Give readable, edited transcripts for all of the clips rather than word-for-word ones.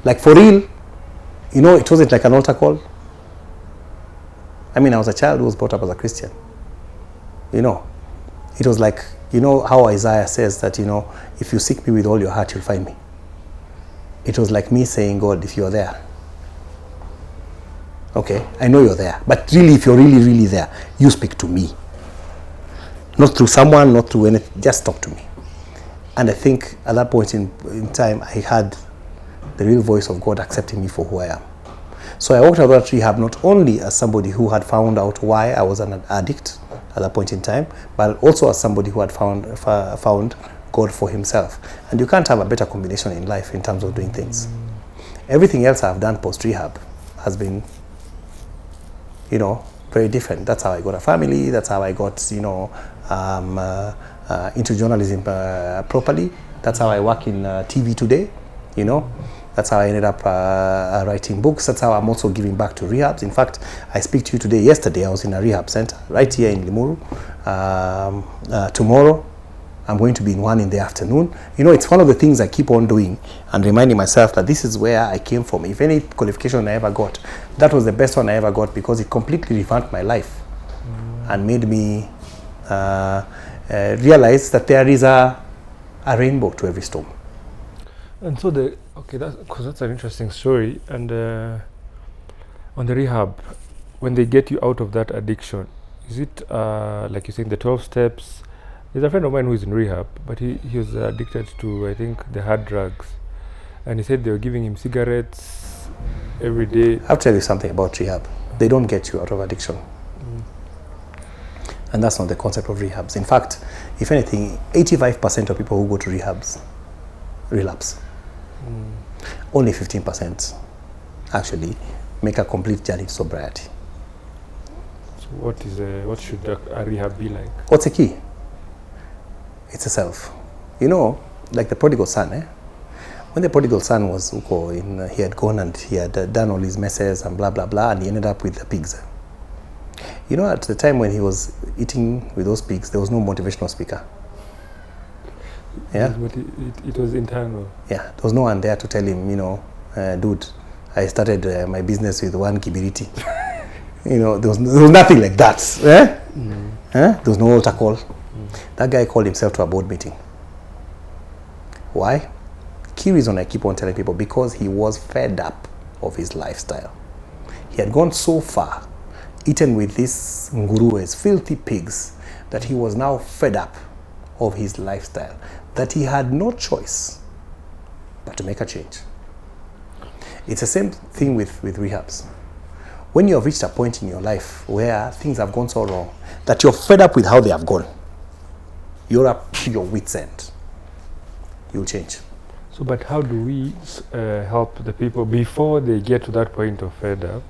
Like for real, you know, it wasn't like an altar call. I mean, I was a child who was brought up as a Christian. You know, it was like, you know how Isaiah says that, you know, if you seek me with all your heart, you'll find me. It was like me saying, God, if you're there, okay, I know you're there, but really, if you're really, really there, you speak to me. Not through someone, not through anything, just talk to me. And I think at that point in time, I had the real voice of God accepting me for who I am. So I walked out of that rehab not only as somebody who had found out why I was an addict at that point in time, but also as somebody who had found God for himself. And you can't have a better combination in life in terms of doing things. Everything else I've done post-rehab has been, you know, very different. That's how I got a family. That's how I got, you know, into journalism properly. That's how I work in TV today, you know. That's how I ended up writing books. That's how I'm also giving back to rehabs. In fact, I speak to you today. Yesterday, I was in a rehab center right here in Limuru. Tomorrow, I'm going to be in one in the afternoon. You know, it's one of the things I keep on doing and reminding myself that this is where I came from. If any qualification I ever got, that was the best one I ever got because it completely revamped my life and made me realize that there is a rainbow to every storm. And so that's an interesting story. And on the rehab, when they get you out of that addiction, is it like you saying the 12 steps? There's a friend of mine who is in rehab, but he was addicted to, I think, the hard drugs. And he said they were giving him cigarettes every day. I'll tell you something about rehab. They don't get you out of addiction. And that's not the concept of rehabs. In fact, if anything, 85% of people who go to rehabs relapse. Only 15% actually make a complete journey to sobriety. So what should a rehab be like? What's the key? It's a self. You know, like the prodigal son, when the prodigal son was he had gone and he had done all his messes and blah, blah, blah, and he ended up with the pigs. You know, at the time when he was eating with those pigs, there was no motivational speaker. Yeah? It was internal. Yeah, there was no one there to tell him, you know, dude, I started my business with one kibiriti. You know, there was nothing like that. There was no altar call. That guy called himself to a board meeting. Why? Key reason I keep on telling people, because he was fed up of his lifestyle. He had gone so far, eaten with these ngurues, filthy pigs, that he was now fed up of his lifestyle, that he had no choice but to make a change. It's the same thing with rehabs. When you have reached a point in your life where things have gone so wrong that you're fed up with how they have gone, you're up to your wit's end, you'll change. So, but how do we help the people before they get to that point of fed up?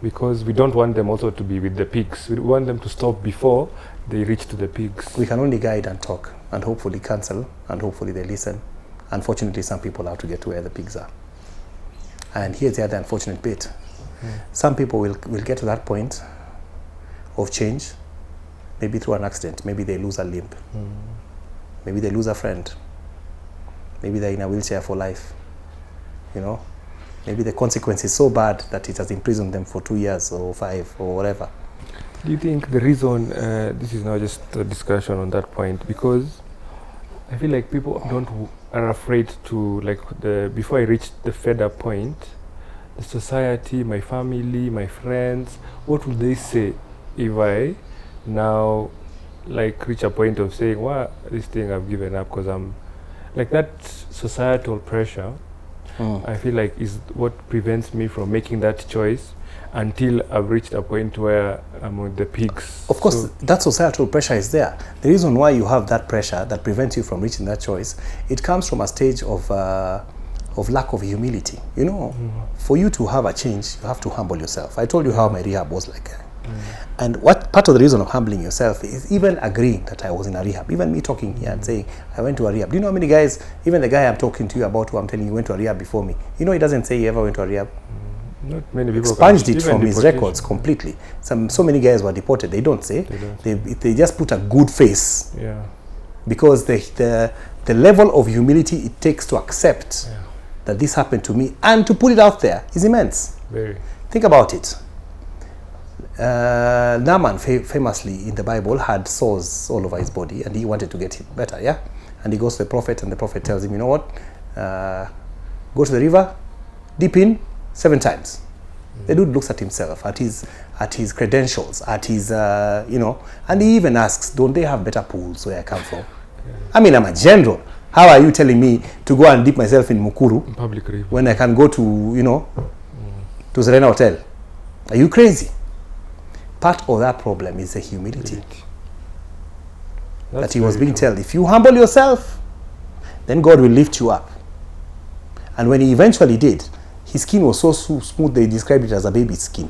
Because we don't want them also to be with the pigs. We want them to stop before they reach to the pigs. We can only guide and talk and hopefully counsel and hopefully they listen. Unfortunately, some people have to get to where the pigs are. And here's the other unfortunate bit. Some people will get to that point of change, maybe through an accident. Maybe they lose a limb. Maybe they lose a friend. Maybe they're in a wheelchair for life. You know? Maybe the consequence is so bad that it has imprisoned them for 2 years or 5 or whatever. Do you think the reason, this is now just a discussion on that point, because I feel like people are afraid to, like, before I reach the fed up point, the society, my family, my friends, what would they say if I now, like, reach a point of saying, well, this thing I've given up, because I'm, like, that societal pressure, I feel like is what prevents me from making that choice until I've reached a point where I'm with the pigs. Of course, that societal pressure is there. The reason why you have that pressure that prevents you from reaching that choice, it comes from a stage of lack of humility. You know, for you to have a change, you have to humble yourself. I told you how my rehab was like. And what part of the reason of humbling yourself is even agreeing that I was in a rehab. Even me talking here and saying, I went to a rehab. Do you know how many guys, even the guy I'm talking to you about who I'm telling you went to a rehab before me, you know, he doesn't say he ever went to a rehab. Not many people expunged it from his records completely. So many guys were deported. They don't say. They just put a good face. Yeah. Because the level of humility it takes to accept that this happened to me, and to put it out there is immense. Very. Think about it. Naaman famously in the Bible had sores all over his body, and he wanted to get it better, yeah? And he goes to the prophet, and the prophet tells him, you know what? Go to the river, dip in 7 times. The dude looks at himself, at his credentials, at his, and he even asks, don't they have better pools where I come from? I mean, I'm a general. How are you telling me to go and dip myself in Mukuru Public river when I can go to, to Serena Hotel? Are you crazy? Part of that problem is the humility. That he was being told, if you humble yourself, then God will lift you up. And when he eventually did, his skin was so smooth they described it as a baby's skin.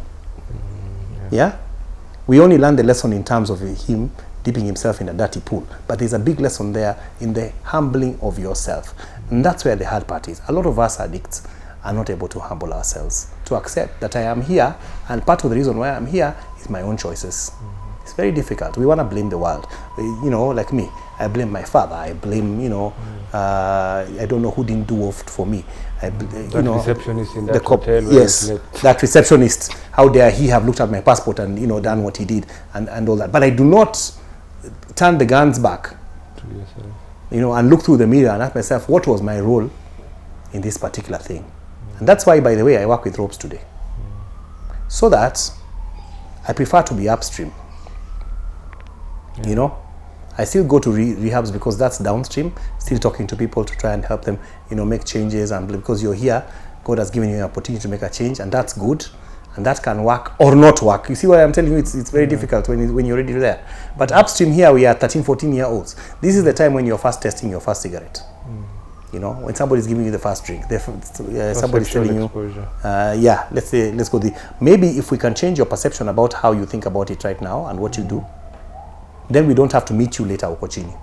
Yeah? We only learned the lesson in terms of him dipping himself in a dirty pool. But there's a big lesson there in the humbling of yourself. And that's where the hard part is. A lot of us addicts are not able to humble ourselves, to accept that I am here, and part of the reason why I'm here is my own choices. It's very difficult. We want to blame the world. Like me, I blame my father. I blame, I don't know who didn't do it for me. Receptionist in that hotel. Yes, that receptionist. How dare he have looked at my passport and, done what he did and all that. But I do not turn the guns back, to yourself. And look through the mirror and ask myself, what was my role in this particular thing? And that's why, by the way, I work with ropes today. So that I prefer to be upstream. I still go to rehabs because that's downstream, still talking to people to try and help them, make changes. And because you're here, God has given you an opportunity to make a change, and that's good. And that can work or not work. You see what I'm telling you? It's very difficult when you're already there. But upstream here, we are 13, 14-year-olds. This is the time when you're first testing your first cigarette. When somebody's giving you the first drink, somebody's telling you, let's go. Maybe if we can change your perception about how you think about it right now and what you do, then we don't have to meet you later, Okochini.